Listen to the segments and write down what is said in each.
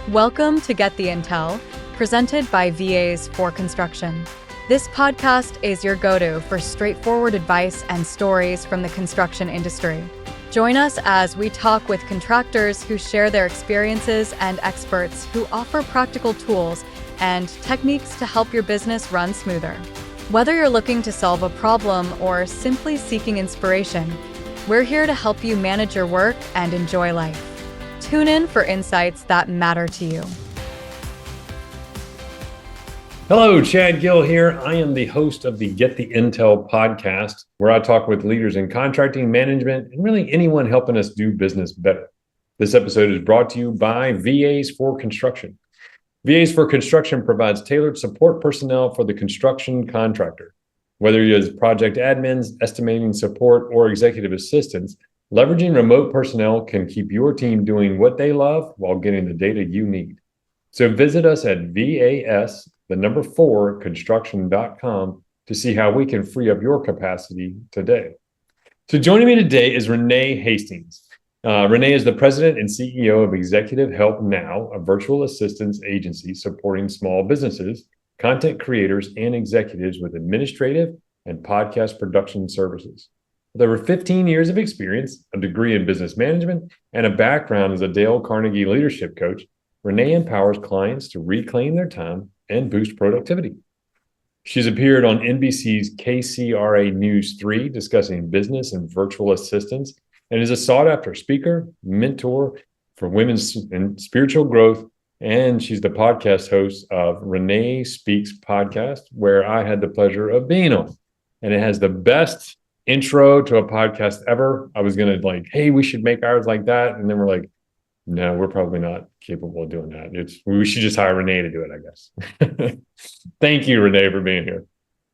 Welcome to Get the Intel, presented by VAs for Construction. This podcast is your go-to for straightforward advice and stories from the construction industry. Join us as we talk with contractors who share their experiences and experts who offer practical tools and techniques to help your business run smoother. Whether you're looking to solve a problem or simply seeking inspiration, we're here to help you manage your work and enjoy life. Tune in for insights that matter to you. Hello, Chad Gill here. I am the host of the Get the Intel podcast, where I talk with leaders in contracting, management, and really anyone helping us do business better. This episode is brought to you by VAs for Construction. VAs for Construction provides tailored support personnel for the construction contractor. Whether you're project admins, estimating support, or executive assistants, leveraging remote personnel can keep your team doing what they love while getting the data you need. So visit us at VAS4construction.com to see how we can free up your capacity today. So joining me today is Renee Hastings. Renee is the president and CEO of Executive Help Now, a virtual assistance agency supporting small businesses, content creators, and executives with administrative and podcast production services. With over 15 years of experience, a degree in business management, and a background as a Dale Carnegie leadership coach, Renee empowers clients to reclaim their time and boost productivity. She's appeared on NBC's KCRA News 3 discussing business and virtual assistants, and is a sought-after speaker, mentor for women's and spiritual growth, and she's the podcast host of Renee Speaks podcast, where I had the pleasure of being on. And it has the best intro to a podcast ever. I was going to hey, we should make ours like that. And then we're like, no, we're probably not capable of doing that. We should just hire Renee to do it, I guess. Thank you, Renee, for being here.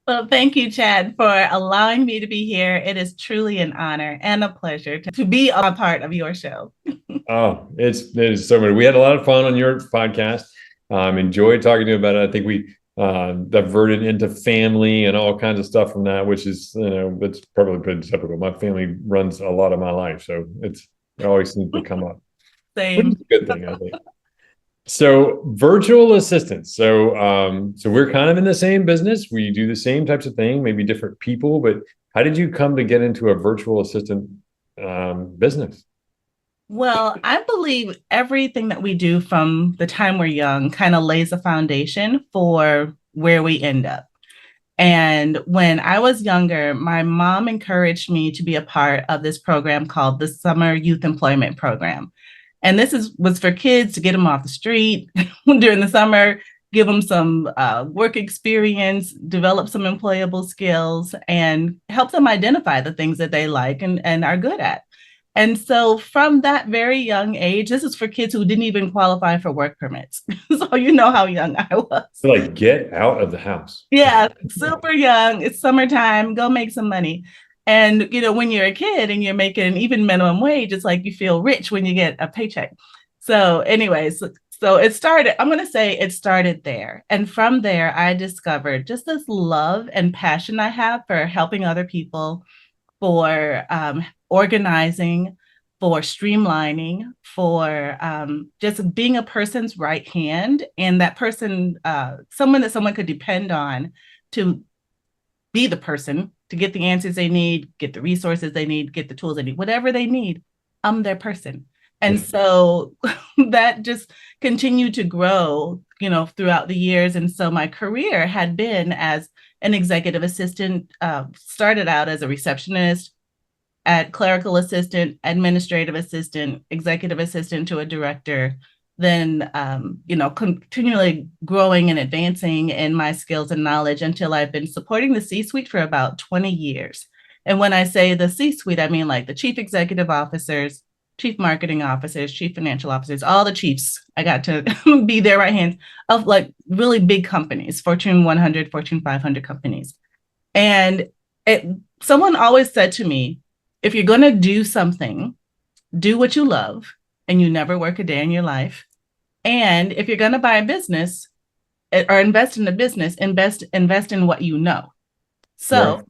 Well, thank you, Chad, for allowing me to be here. It is truly an honor and a pleasure to be a part of your show. Oh, it is so much. We had a lot of fun on your podcast. Enjoyed talking to you about it. I think we diverted into family and all kinds of stuff from that, which is, it's probably pretty typical. My family runs a lot of my life, so it always seems to come up. Same. Which is a good thing, I think. So virtual assistants. So we're kind of in the same business. We do the same types of thing, maybe different people, but how did you come to get into a virtual assistant business? Well, I believe everything that we do from the time we're young kind of lays a foundation for where we end up. And when I was younger, my mom encouraged me to be a part of this program called the Summer Youth Employment Program. And this was for kids to get them off the street during the summer, give them some work experience, develop some employable skills, and help them identify the things that they like and are good at. And so from that very young age, this is for kids who didn't even qualify for work permits. So you know how young I was. So get out of the house. Yeah, super young. It's summertime. Go make some money. And, when you're a kid and you're making even minimum wage, it's like you feel rich when you get a paycheck. So anyways, so it started there. And from there, I discovered just this love and passion I have for helping other people, for organizing, for streamlining, for just being a person's right hand, and that person, someone that someone could depend on to be the person, to get the answers they need, get the resources they need, get the tools they need, whatever they need, I'm their person. And so that just continued to grow, throughout the years. And so my career had been as an executive assistant, started out as a receptionist, at clerical assistant, administrative assistant, executive assistant to a director, then, continually growing and advancing in my skills and knowledge until I've been supporting the C-suite for about 20 years. And when I say the C-suite, I mean like the chief executive officers, chief marketing officers, chief financial officers, all the chiefs. I got to be their right hand of really big companies, Fortune 100, Fortune 500 companies. And someone always said to me, if you're going to do something, do what you love, and you never work a day in your life. And if you're going to buy a business or invest in a business, invest in what you know. So right.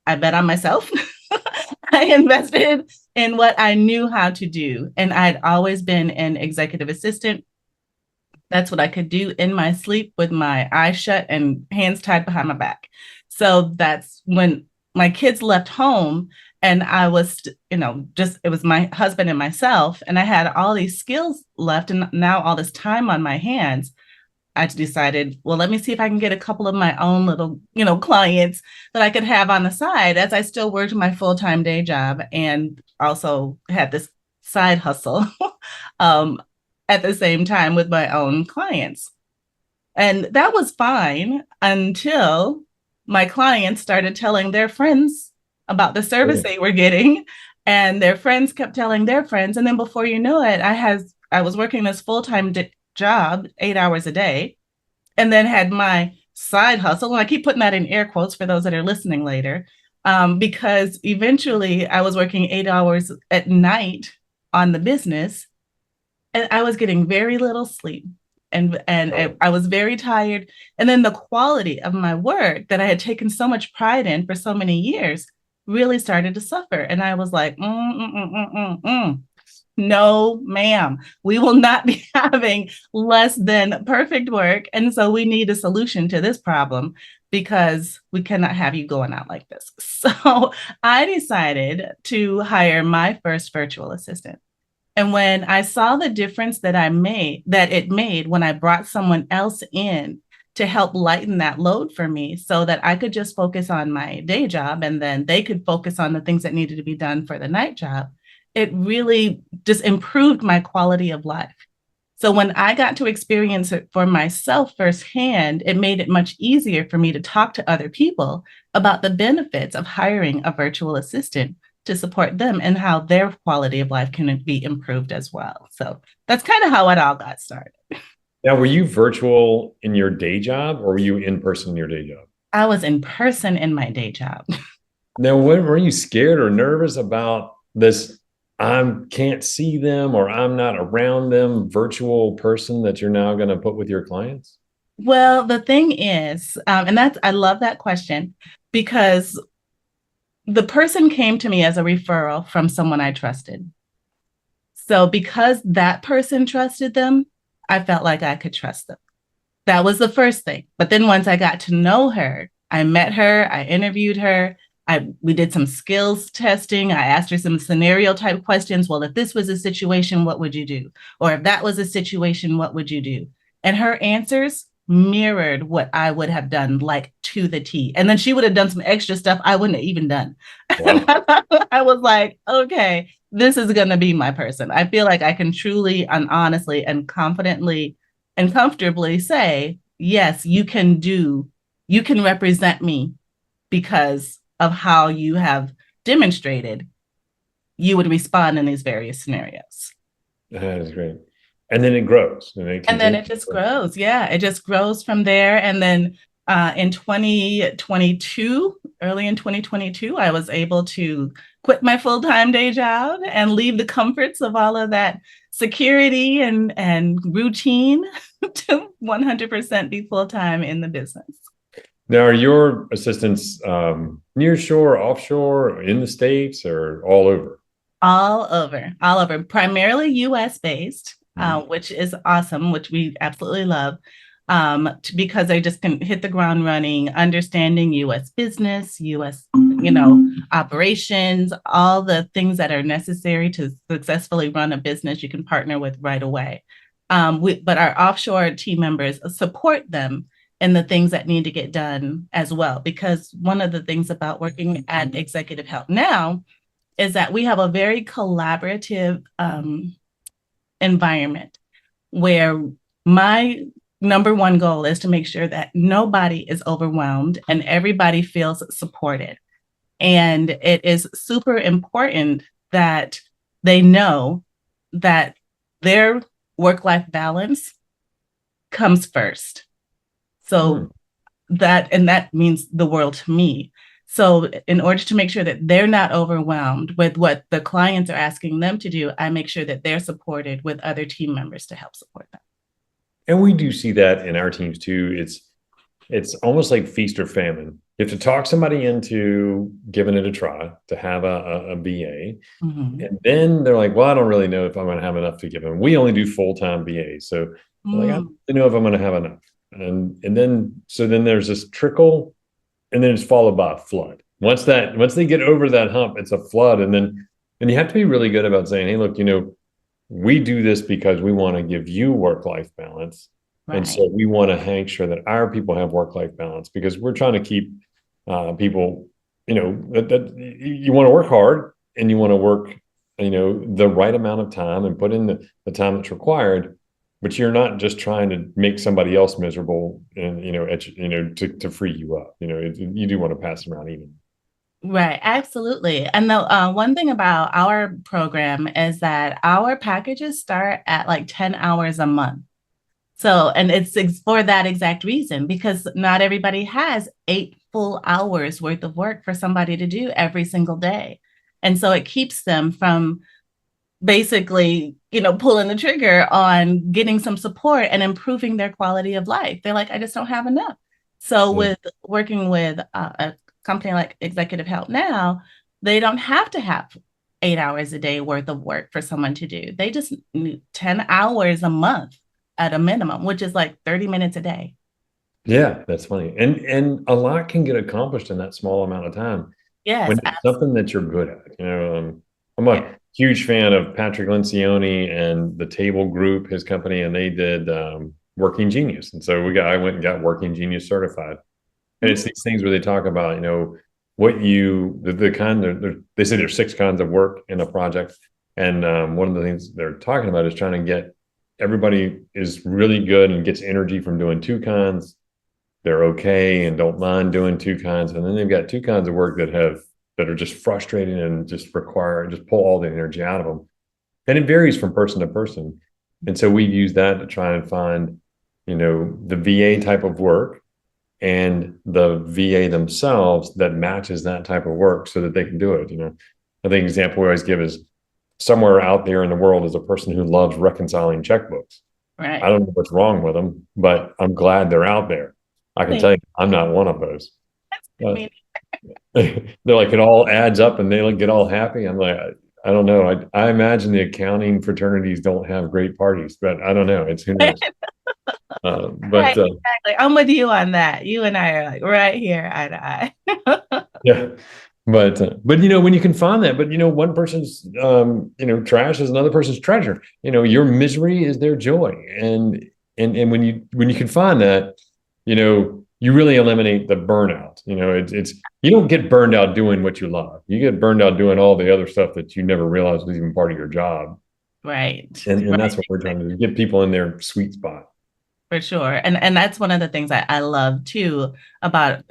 I bet on myself. I invested in what I knew how to do. And I'd always been an executive assistant That's what I could do in my sleep with my eyes shut and hands tied behind my back. So that's when my kids left home and I was, just it was my husband and myself, and I had all these skills left and now all this time on my hands. I decided, well, let me see if I can get a couple of my own little, clients that I could have on the side as I still worked my full-time day job and also had this side hustle at the same time with my own clients. And that was fine until my clients started telling their friends about the service they were getting, and their friends kept telling their friends. And then before you know it, I was working this full-time job, 8 hours a day, and then had my side hustle. And I keep putting that in air quotes for those that are listening later, because eventually I was working 8 hours at night on the business, and I was getting very little sleep. And I was very tired. And then the quality of my work that I had taken so much pride in for so many years really started to suffer. And I was like, no, ma'am, we will not be having less than perfect work. And so we need a solution to this problem, because we cannot have you going out like this. So I decided to hire my first virtual assistant. And when I saw the difference that it made when I brought someone else in to help lighten that load for me so that I could just focus on my day job and then they could focus on the things that needed to be done for the night job, it really just improved my quality of life. So when I got to experience it for myself firsthand, it made it much easier for me to talk to other people about the benefits of hiring a virtual assistant to support them and how their quality of life can be improved as well. So that's kind of how it all got started. Now, were you virtual in your day job or were you in person in your day job? I was in person in my day job. Now, were you scared or nervous about this? I can't see them or I'm not around them virtual person that you're now going to put with your clients? Well, the thing is, I love that question, because the person came to me as a referral from someone I trusted. So because that person trusted them, I felt like I could trust them. That was the first thing. But then once I got to know her, I met her, I interviewed her, we did some skills testing. I asked her some scenario type questions. Well, if this was a situation, what would you do? Or if that was a situation, what would you do? And her answers mirrored what I would have done, like to the T. And then she would have done some extra stuff I wouldn't have even done. Wow. I was like, okay, this is going to be my person. I feel like I can truly and honestly and confidently and comfortably say, yes, you can represent me because of how you have demonstrated you would respond in these various scenarios. That is great. And then it grows. And then it just grows. Yeah, it just grows from there. And then in 2022, early in 2022, I was able to quit my full-time day job and leave the comforts of all of that security and routine to 100% be full-time in the business. Now, are your assistants near shore, offshore, in the States, or all over? All over, primarily US based, which is awesome, which we absolutely love, because they just can hit the ground running, understanding US business, US, operations, all the things that are necessary to successfully run a business you can partner with right away. But our offshore team members support them in the things that need to get done as well, because one of the things about working at Executive Help Now is that we have a very collaborative environment where my number one goal is to make sure that nobody is overwhelmed and everybody feels supported. And it is super important that they know that their work-life balance comes first. So that means the world to me. So in order to make sure that they're not overwhelmed with what the clients are asking them to do, I make sure that they're supported with other team members to help support them. And we do see that in our teams too. It's almost like feast or famine. You have to talk somebody into giving it a try to have a BA. Mm-hmm. And then they're like, well, I don't really know if I'm going to have enough to give them. We only do full-time BAs. So Like, I don't know if I'm going to have enough. And then, so then there's this trickle, and then it's followed by a flood. Once they get over that hump, it's a flood. And you have to be really good about saying, hey, look, we do this because we want to give you work-life balance. Right. And so we want to make sure that our people have work-life balance, because we're trying to keep people, that you want to work hard, and you want to work, the right amount of time and put in the time that's required, but you're not just trying to make somebody else miserable and, to free you up. You do want to pass them around even. Right, absolutely. And the one thing about our program is that our packages start at like 10 hours a month. So, and it's for that exact reason, because not everybody has 8 full hours worth of work for somebody to do every single day. And so it keeps them from basically, pulling the trigger on getting some support and improving their quality of life. They're like, I just don't have enough. So with working with a company like Executive Help Now, they don't have to have 8 hours a day worth of work for someone to do. They just need 10 hours a month at a minimum, which is like 30 minutes a day. Yeah, that's funny. And a lot can get accomplished in that small amount of time. Yes, when it's something that you're good at. I'm a huge fan of Patrick Lencioni and the Table Group, his company, and they did Working Genius. And so I went and got Working Genius certified. And it's these things where they talk about, they say there's 6 kinds of work in a project. And one of the things they're talking about is trying to get everybody is really good and gets energy from doing 2 kinds. They're okay and don't mind doing 2 kinds. And then they've got 2 kinds of work that are just frustrating and just pull all the energy out of them. And it varies from person to person. And so we use that to try and find, the VA type of work and the VA themselves that matches that type of work so that they can do it. I think example we always give is, somewhere out there in the world is a person who loves reconciling checkbooks. Right. I don't know what's wrong with them, but I'm glad they're out there. I can tell you, I'm not one of those. They're like, it all adds up and they get all happy. I'm like, I don't know. I imagine the accounting fraternities don't have great parties, but I don't know. It's who knows. Right, exactly. I'm with you on that. You and I are like right here, eye to eye. Yeah. But when you can find that, but one person's trash is another person's treasure. Your misery is their joy, and when you can find that, you really eliminate the burnout. It's you don't get burned out doing what you love. You get burned out doing all the other stuff that you never realized was even part of your job. Right. And that's what we're trying to do, get people in their sweet spot. For sure. And that's one of the things I love too about,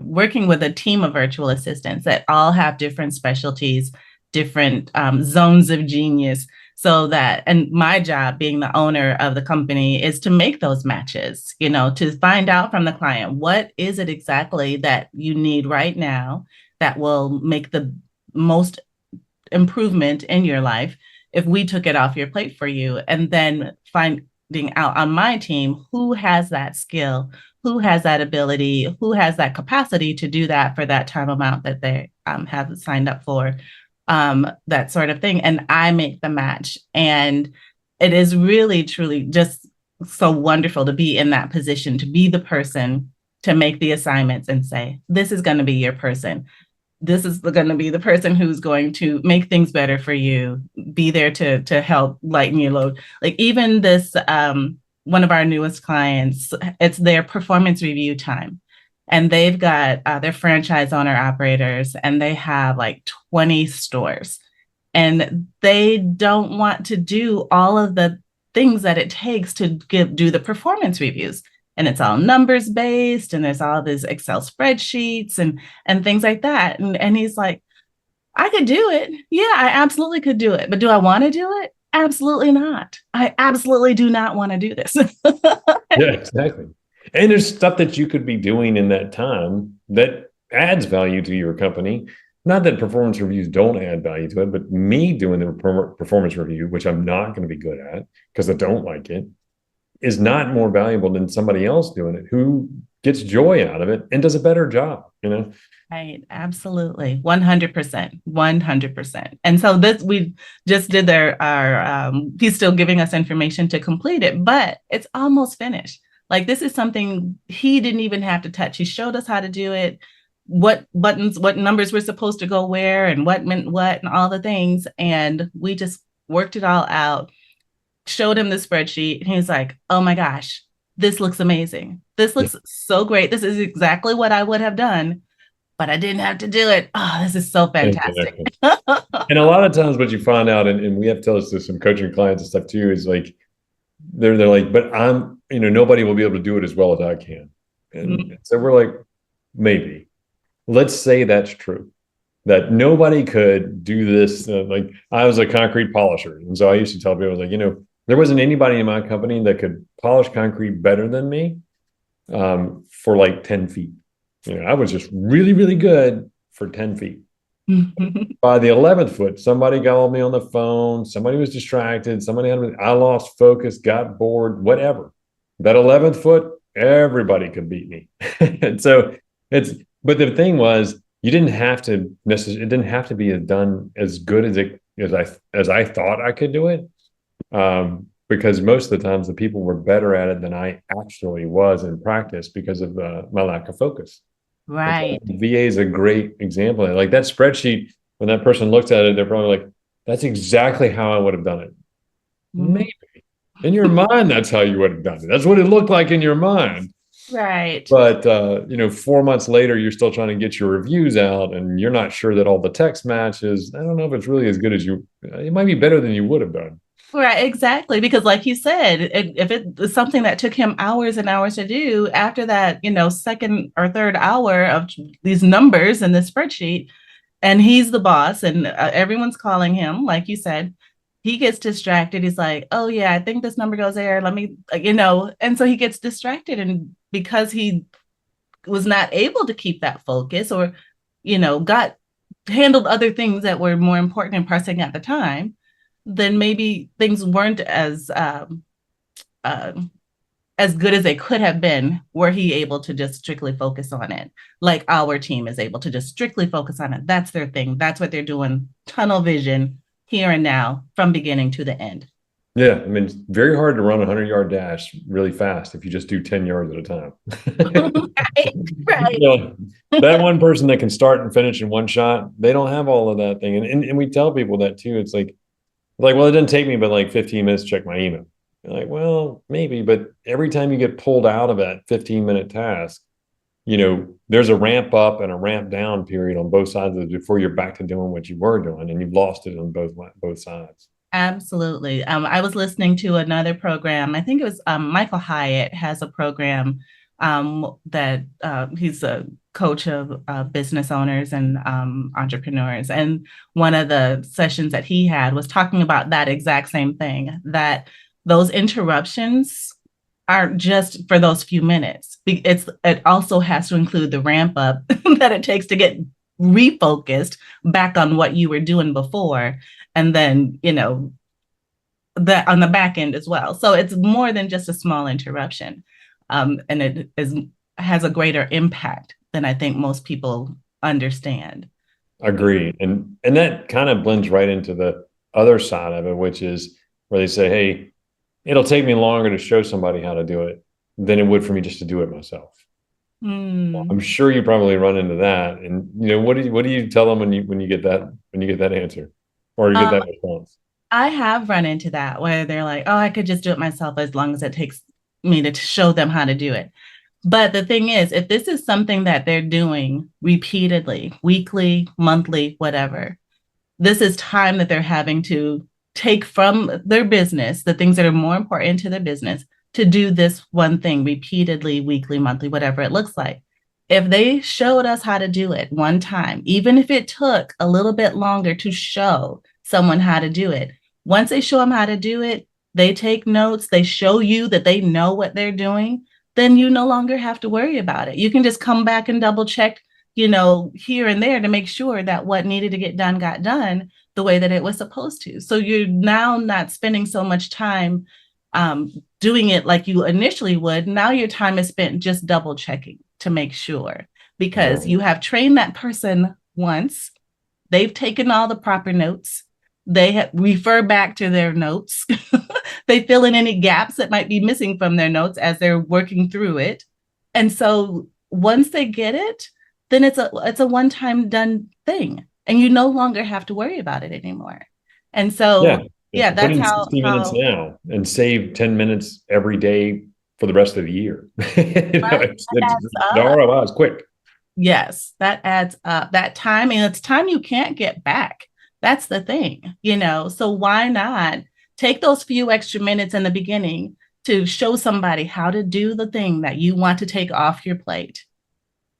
working with a team of virtual assistants that all have different specialties, different zones of genius. So that, and my job being the owner of the company is to make those matches, to find out from the client, what is it exactly that you need right now that will make the most improvement in your life if we took it off your plate for you, and then finding out on my team who has that skill, who has that ability, who has that capacity to do that for that time amount that they have signed up for, that sort of thing. And I make the match. And it is really, truly just so wonderful to be in that position, to be the person to make the assignments and say, this is going to be your person. This is going to be the person who's going to make things better for you, be there to help lighten your load. Like even this, one of our newest clients, it's their performance review time. And they've got their franchise owner operators, and they have like 20 stores. And they don't want to do all of the things that it takes to do the performance reviews. And it's all numbers based, and there's all these Excel spreadsheets and things like that. And he's like, I could do it. Yeah, I absolutely could do it. But do I want to do it? Absolutely not. I absolutely do not want to do this. Yeah, exactly. And there's stuff that you could be doing in that time that adds value to your company. Not that performance reviews don't add value to it, but me doing the performance review, which I'm not going to be good at because I don't like it, is not more valuable than somebody else doing it who gets joy out of it and does a better job, you know? Right. Absolutely. 100%. 100%. And so we just did he's still giving us information to complete it, but it's almost finished. Like, this is something he didn't even have to touch. He showed us how to do it, what buttons, what numbers were supposed to go where, and what meant what, and all the things. And we just worked it all out, showed him the spreadsheet, and he's like, oh my gosh, this looks amazing. This looks so great. This is exactly what I would have done, but I didn't have to do it. Oh, this is so fantastic. And a lot of times what you find out, and we have to tell this to some coaching clients and stuff too, is like, they're like, but nobody will be able to do it as well as I can. And so we're like, maybe. Let's say that's true, that nobody could do this. Like, I was a concrete polisher. And so I used to tell people, like, there wasn't anybody in my company that could polish concrete better than me for like 10 feet. I was just really, really good for 10 feet. By the 11th foot, somebody called me on the phone. Somebody was distracted. I lost focus, got bored, whatever. That 11th foot, everybody could beat me. And so but the thing was, it didn't have to be done as good as I thought I could do it. Because most of the times the people were better at it than I actually was in practice because of my lack of focus. Right. So VA is a great example. Like, that spreadsheet, when that person looks at it, they're probably like, that's exactly how I would have done it. Maybe. In your mind, that's how you would have done it. That's what it looked like in your mind. Right. But, 4 months later, you're still trying to get your reviews out, and you're not sure that all the text matches. I don't know if it's really as good as it might be better than you would have done. Right, exactly. Because like you said, if it was something that took him hours and hours to do, after that, second or third hour of these numbers in the spreadsheet, and he's the boss and everyone's calling him, like you said, he gets distracted. He's like, oh yeah, I think this number goes there. Let me, and so he gets distracted. And because he was not able to keep that focus, or, handled other things that were more important and pressing at the time, then maybe things weren't as good as they could have been, were he able to just strictly focus on it. Like our team is able to just strictly focus on it. That's their thing. That's what they're doing. Tunnel vision, here and now, from beginning to the end. Yeah. I mean, it's very hard to run a 100-yard dash really fast if you just do 10 yards at a time. Right. That one person that can start and finish in one shot, they don't have all of that thing. And we tell people that too. It's like, well, it didn't take me but like 15 minutes to check my email. You're like, well, maybe, but every time you get pulled out of that 15-minute task, there's a ramp up and a ramp down period on both sides of it before you're back to doing what you were doing, and you've lost it on both sides. Absolutely. I was listening to another program. I think it was Michael Hyatt has a program that he's a coach of business owners and entrepreneurs. And one of the sessions that he had was talking about that exact same thing, that those interruptions aren't just for those few minutes. It also has to include the ramp up that it takes to get refocused back on what you were doing before. And then, that on the back end as well. So it's more than just a small interruption. And it has a greater impact than I think most people understand. Agreed. And that kind of blends right into the other side of it, which is where they say, hey, it'll take me longer to show somebody how to do it than it would for me just to do it myself. Well, I'm sure you probably run into that. And what do you tell them when you get that answer, or you get that response? I have run into that where they're like, oh, I could just do it myself as long as it takes me to show them how to do it. But the thing is, if this is something that they're doing repeatedly, weekly, monthly, whatever, this is time that they're having to take from their business, the things that are more important to their business, to do this one thing repeatedly, weekly, monthly, whatever it looks like. If they showed us how to do it one time, even if it took a little bit longer to show someone how to do it, once they show them how to do it, they take notes, they show you that they know what they're doing, then you no longer have to worry about it. You can just come back and double check, here and there to make sure that what needed to get done got done the way that it was supposed to. So you're now not spending so much time doing it like you initially would, now your time is spent just double checking to make sure, because you have trained that person once, they've taken all the proper notes, they refer back to their notes, they fill in any gaps that might be missing from their notes as they're working through it. And so once they get it, then it's a one-time done thing, and you no longer have to worry about it anymore. And so that's put in how 60 minutes now and save 10 minutes every day for the rest of the year. The ROI is quick. Yes, that adds up. That time, and it's time you can't get back. That's the thing, so why not take those few extra minutes in the beginning to show somebody how to do the thing that you want to take off your plate.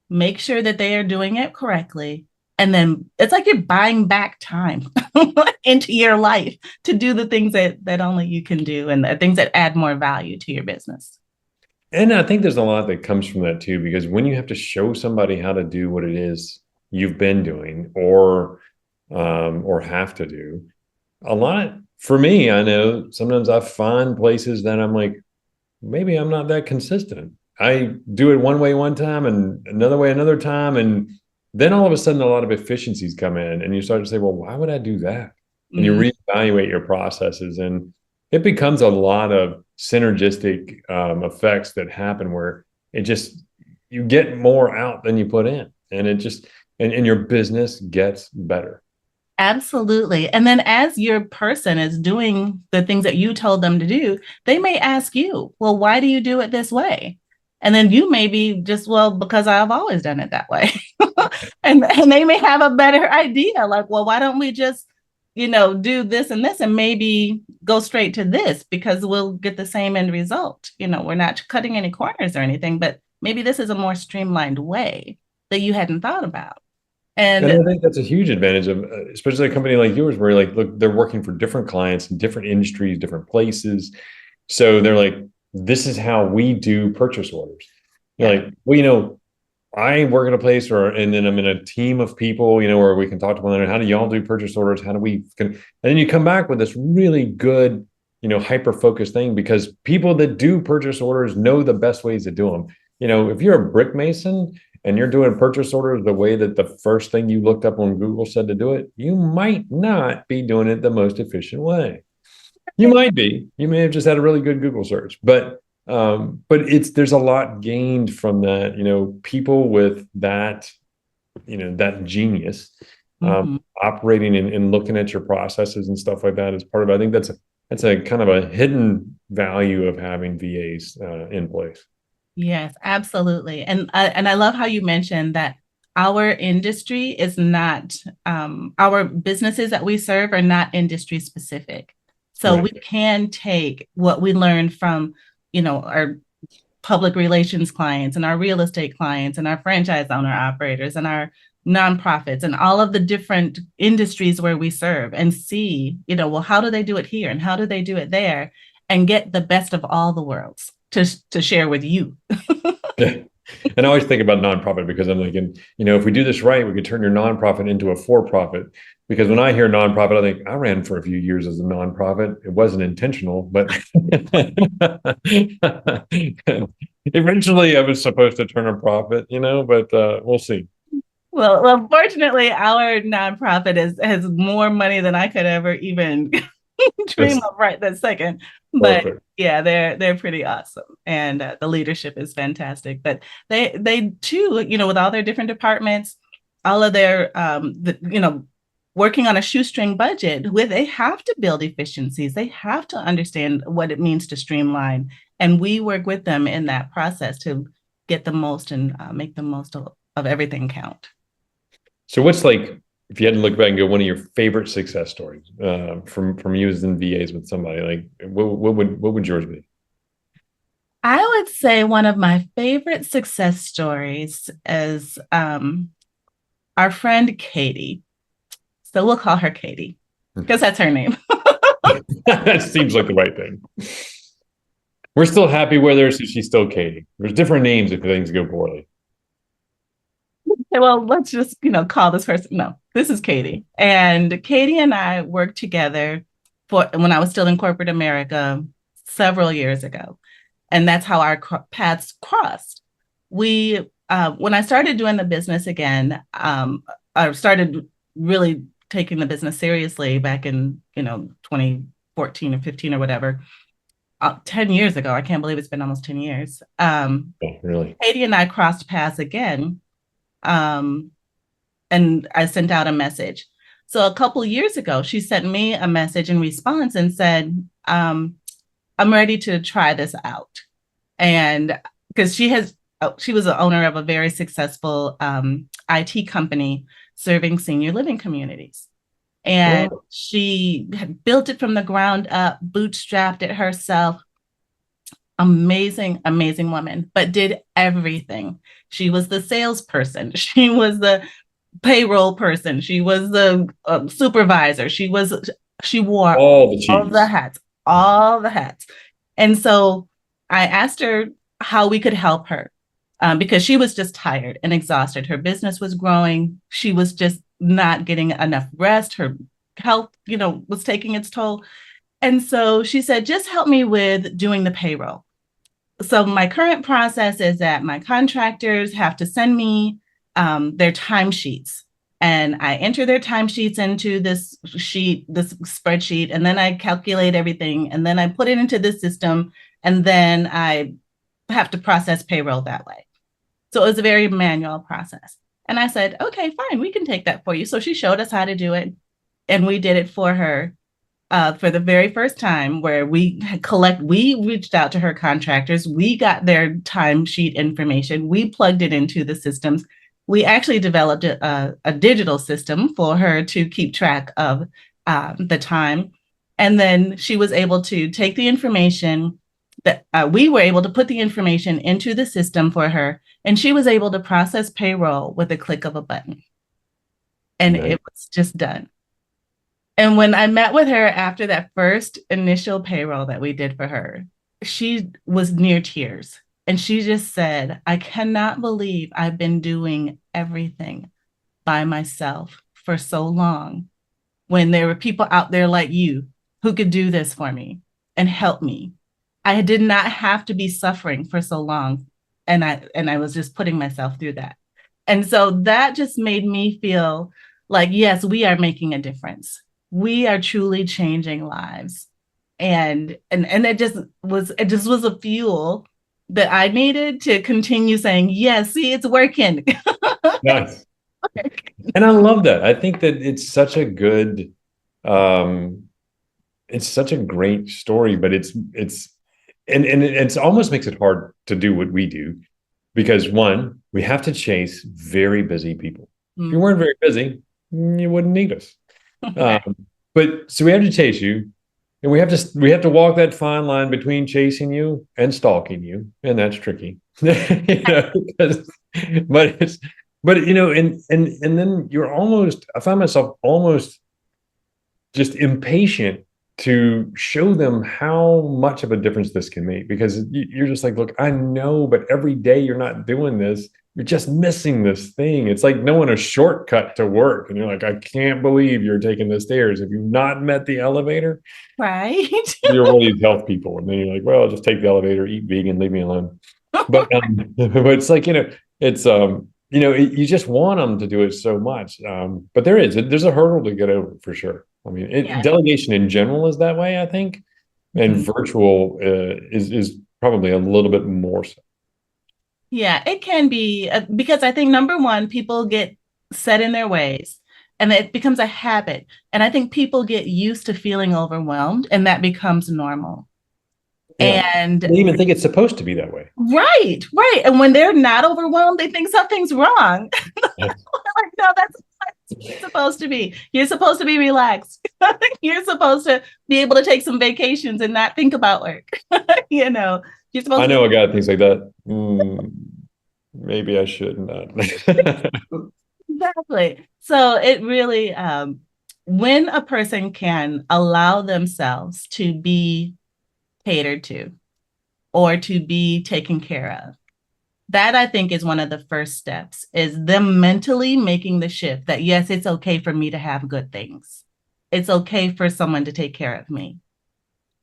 Make sure that they are doing it correctly. And then it's like you're buying back time into your life to do the things that only you can do, and the things that add more value to your business. And I think there's a lot that comes from that too, because when you have to show somebody how to do what it is you've been doing or have to do, a lot for me, I know sometimes I find places that I'm like, maybe I'm not that consistent. I do it one way one time and another way another time. And then all of a sudden, a lot of efficiencies come in and you start to say, well, why would I do that? And you reevaluate your processes, and it becomes a lot of synergistic effects that happen where you get more out than you put in, and and your business gets better. Absolutely. And then as your person is doing the things that you told them to do, they may ask you, well, why do you do it this way? And then you may be just, well, because I've always done it that way. and they may have a better idea, like, well, why don't we just, do this and this, and maybe go straight to this, because we'll get the same end result. We're not cutting any corners or anything, but maybe this is a more streamlined way that you hadn't thought about. And I think that's a huge advantage of, especially a company like yours, where look, they're working for different clients in different industries, different places. So they're like, this is how we do purchase orders. You're like, well, I work at a place and then I'm in a team of people, where we can talk to one another. How do y'all do purchase orders? How do and then you come back with this really good, hyper-focused thing, because people that do purchase orders know the best ways to do them. If you're a brick mason and you're doing purchase orders the way that the first thing you looked up on Google said to do it, you might not be doing it the most efficient way. You might be. You may have just had a really good Google search, but there's a lot gained from that. People with that, that genius, operating and looking at your processes and stuff like that is part of it. I think that's a kind of a hidden value of having VAs in place. Yes, absolutely. And I love how you mentioned that our industry is not, our businesses that we serve are not industry specific. So we can take what we learned from, our public relations clients and our real estate clients and our franchise owner operators and our nonprofits and all of the different industries where we serve, and see, well, how do they do it here and how do they do it there, and get the best of all the worlds to share with you. And I always think about nonprofit, because I'm thinking, if we do this right, we could turn your nonprofit into a for-profit. Because when I hear nonprofit, I think I ran for a few years as a nonprofit. It wasn't intentional, but eventually I was supposed to turn a profit, but we'll see. Well, fortunately, our nonprofit has more money than I could ever even dream of right this second. But perfect. Yeah, they're pretty awesome, and the leadership is fantastic. But they too, with all their different departments, all of their working on a shoestring budget, where they have to build efficiencies, they have to understand what it means to streamline, and we work with them in that process to get the most and make the most of everything count. So what's if you had to look back and go, one of your favorite success stories from using VAs with somebody, what would yours be? I would say one of my favorite success stories is our friend Katie. So we'll call her Katie, because that's her name. That seems like the right thing. We're still happy with her, so she's still Katie. There's different names if things go poorly. Okay, well, let's just, call this person. No, this is Katie. And Katie and I worked together when I was still in corporate America several years ago. And that's how our paths crossed. When I started doing the business again, I started really taking the business seriously back in, 2014 or 15 or whatever, 10 years ago. I can't believe it's been almost 10 years. Really? Katie and I crossed paths again. And I sent out a message. So a couple of years ago, she sent me a message in response and said, I'm ready to try this out. And because she was the owner of a very successful IT company serving senior living communities. And she had built it from the ground up, bootstrapped it herself. Amazing, amazing woman, but did everything. She was the salesperson. She was the payroll person. She was the supervisor. She wore all the hats. And so I asked her how we could help her because she was just tired and exhausted. Her business was growing. She was just not getting enough rest. Her health, was taking its toll. And so she said, just help me with doing the payroll. So my current process is that my contractors have to send me their timesheets, and I enter their timesheets into this spreadsheet, and then I calculate everything, and then I put it into this system, and then I have to process payroll that way. So it was a very manual process. And I said, okay, fine, we can take that for you. So she showed us how to do it, and we did it for her. For the very first time, where we reached out to her contractors, we got their timesheet information, we plugged it into the systems. We actually developed a digital system for her to keep track of the time. And then she was able to take the information that we were able to put the information into the system for her, and she was able to process payroll with a click of a button. And It was just done. And when I met with her after that first initial payroll that we did for her, she was near tears. And she just said, I cannot believe I've been doing everything by myself for so long, when there were people out there like you who could do this for me and help me. I did not have to be suffering for so long. And I was just putting myself through that. And so that just made me feel like, yes, we are making a difference. We are truly changing lives. And it just was a fuel that I needed to continue saying, yes, see, it's working. Nice. And I love that. I think that it's such a good, it's such a great story, but it almost makes it hard to do what we do, because one, we have to chase very busy people. If you weren't very busy, you wouldn't need us. But so we have to chase you, and we have to walk that fine line between chasing you and stalking you, and that's tricky. And then I find myself almost just impatient to show them how much of a difference this can make, because you're just like, look, I know, but every day you're not doing this. You're just missing this thing. It's like knowing a shortcut to work. And you're like, I can't believe you're taking the stairs. Have you not met the elevator? Right. You're one of these health people. And then you're like, well, just take the elevator, eat vegan, leave me alone. But it's like, you just want them to do it so much. But there's a hurdle to get over for sure. I mean, delegation in general is that way, I think. And virtual is probably a little bit more so. Yeah, it can be because I think, number one, people get set in their ways and it becomes a habit. And I think people get used to feeling overwhelmed, and that becomes normal. Yeah. And they even think it's supposed to be that way. Right. And when they're not overwhelmed, they think something's wrong. Like, no, that's what it's supposed to be. You're supposed to be relaxed. You're supposed to be able to take some vacations and not think about work. You're supposed I know a guy thinks like that. Maybe I should not. Exactly. So it really, when a person can allow themselves to be catered to or to be taken care of, that I think is one of the first steps, is them mentally making the shift that, yes, it's okay for me to have good things. It's okay for someone to take care of me.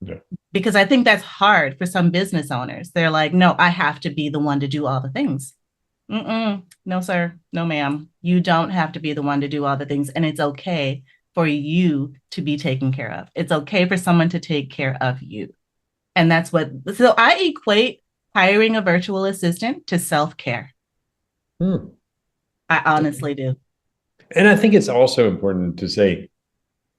Yeah. Because I think that's hard for some business owners. They're like, no, I have to be the one to do all the things. No, sir. No, ma'am. You don't have to be the one to do all the things. And it's okay for you to be taken care of. It's okay for someone to take care of you. And that's so I equate hiring a virtual assistant to self-care. I honestly do. And I think it's also important to say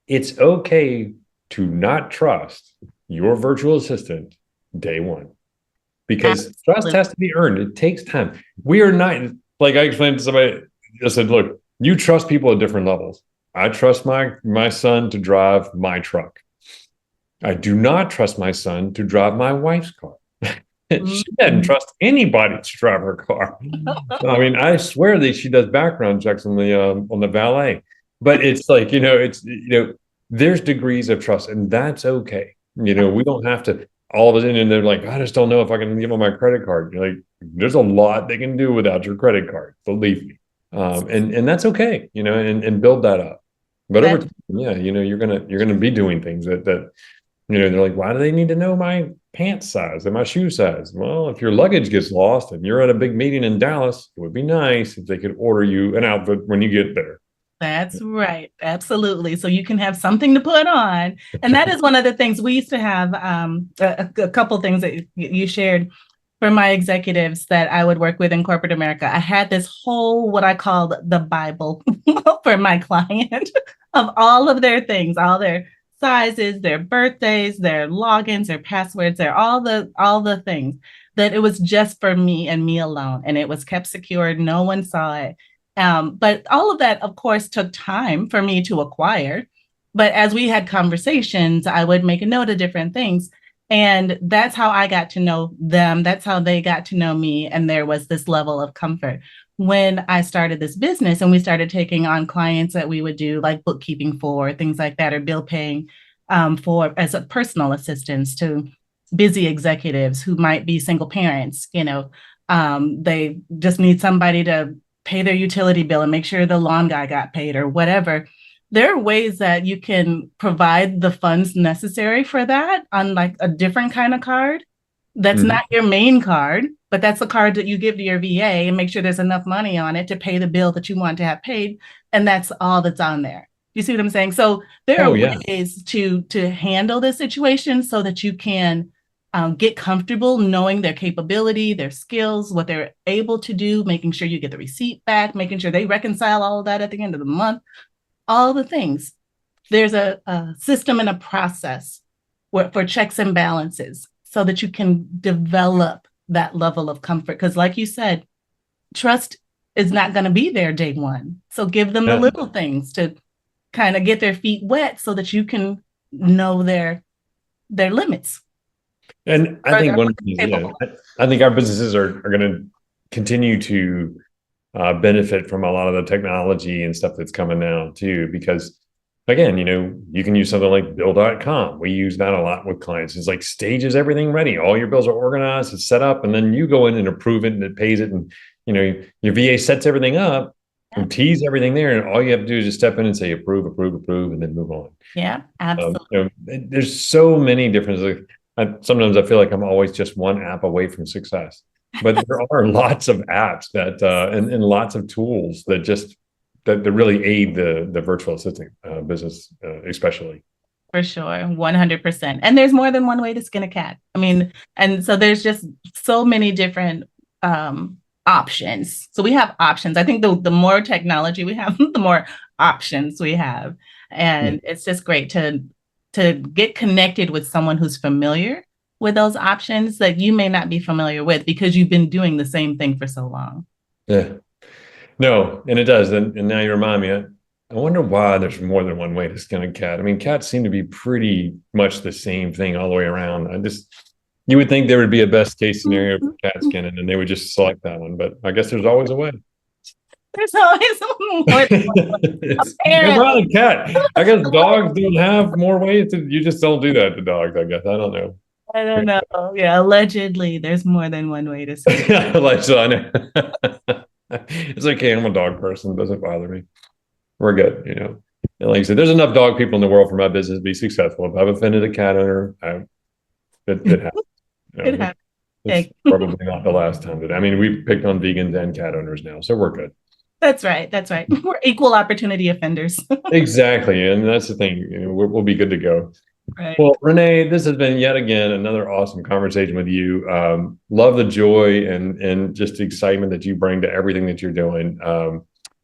it's okay to not trust your virtual assistant day one, because trust has to be earned. It takes time. We are not, like I explained to somebody, I said, look, you trust people at different levels. I trust my son to drive my truck. I do not trust my son to drive my wife's car. She doesn't trust anybody to drive her car. I mean, I swear that she does background checks on the valet. But it's like, there's degrees of trust, and that's okay. We don't have to all of a sudden, and they're like, I just don't know if I can give them my credit card. You're like, there's a lot they can do without your credit card, believe me. And that's okay, and build that up. But over time, you're gonna be doing things that they're like, why do they need to know my pants size and my shoe size? Well, if your luggage gets lost and you're at a big meeting in Dallas, it would be nice if they could order you an outfit when you get there. That's right. Absolutely. So you can have something to put on. And that is one of the things we used to have, a couple things that you shared for my executives that I would work with in corporate America. I had this whole, what I called the Bible for my client of all of their things, all their sizes, their birthdays, their logins, their passwords, all the things that it was just for me and me alone. And it was kept secured. No one saw it. But all of that, of course, took time for me to acquire. But as we had conversations, I would make a note of different things. And that's how I got to know them. That's how they got to know me. And there was this level of comfort. When I started this business and we started taking on clients that we would do like bookkeeping for, things like that, or bill paying for as a personal assistance to busy executives who might be single parents, they just need somebody to pay their utility bill and make sure the lawn guy got paid or whatever. There are ways that you can provide the funds necessary for that on like a different kind of card. That's not your main card, but that's a card that you give to your VA and make sure there's enough money on it to pay the bill that you want to have paid. And that's all that's on there. You see what I'm saying? So there are ways to handle this situation so that you can get comfortable knowing their capability, their skills, what they're able to do, making sure you get the receipt back, making sure they reconcile all of that at the end of the month, all the things. There's a system and a process for checks and balances so that you can develop that level of comfort. Because like you said, trust is not going to be there day one. So give them the little things to kind of get their feet wet so that you can know their limits. And I think I think our businesses are going to continue to benefit from a lot of the technology and stuff that's coming now too, because again, you can use something like bill.com. We use that a lot with clients. It's like stages everything ready. All your bills are organized, it's set up, and then you go in and approve it and it pays it. And, your VA sets everything up and tees everything there. And all you have to do is just step in and say, approve, and then move on. Yeah, absolutely. There's so many differences. Sometimes I feel like I'm always just one app away from success, but there are lots of apps that, and lots of tools that really aid the virtual assistant business, especially. For sure, 100%. And there's more than one way to skin a cat. I mean, and so there's just so many different options. So we have options. I think the more technology we have, the more options we have. And it's just great to get connected with someone who's familiar with those options that you may not be familiar with because you've been doing the same thing for so long. Yeah. No, and it does. And now you remind me, I wonder why there's more than one way to skin a cat. I mean, cats seem to be pretty much the same thing all the way around. You would think there would be a best case scenario for cat skinning and they would just select that one, but I guess there's always a way. There's always more than one. It's probably a cat. I guess dogs don't have more ways you just don't do that to dogs, I guess. I don't know. I don't know. Yeah, allegedly there's more than one way to skin. Allegedly. It's okay. I'm a dog person. It doesn't bother me. We're good, And like I said, there's enough dog people in the world for my business to be successful. If I've offended a cat owner, it happens. It happens. It's probably not the last time. But I mean, we've picked on vegans and cat owners now, so we're good. That's right. That's right. We're equal opportunity offenders. Exactly. And that's the thing. We'll be good to go. Right. Well, Renee, this has been yet again another awesome conversation with you. Love the joy and just the excitement that you bring to everything that you're doing.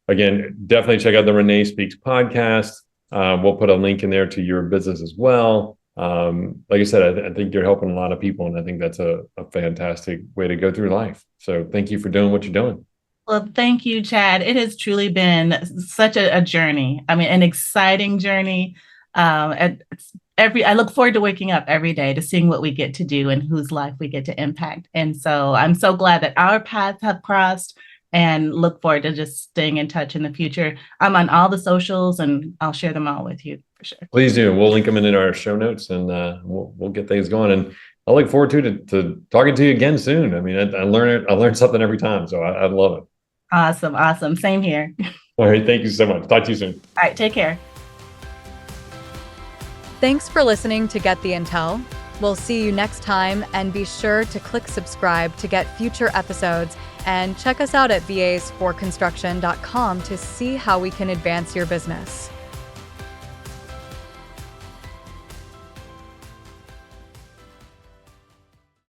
Again, definitely check out the Renee Speaks podcast. We'll put a link in there to your business as well. Like I said, I think you're helping a lot of people, and I think that's a fantastic way to go through life. So thank you for doing what you're doing. Well, thank you, Chad. It has truly been such a journey. I mean, an exciting journey. I look forward to waking up every day to seeing what we get to do and whose life we get to impact. And so I'm so glad that our paths have crossed, and look forward to just staying in touch in the future. I'm on all the socials, and I'll share them all with you for sure. Please do. We'll link them in our show notes, and we'll get things going. And I look forward to talking to you again soon. I mean, I learn something every time, so I love it. Awesome. Same here. All right. Thank you so much. Talk to you soon. All right. Take care. Thanks for listening to Get the Intel. We'll see you next time, and be sure to click subscribe to get future episodes, and check us out at vasforconstruction.com to see how we can advance your business.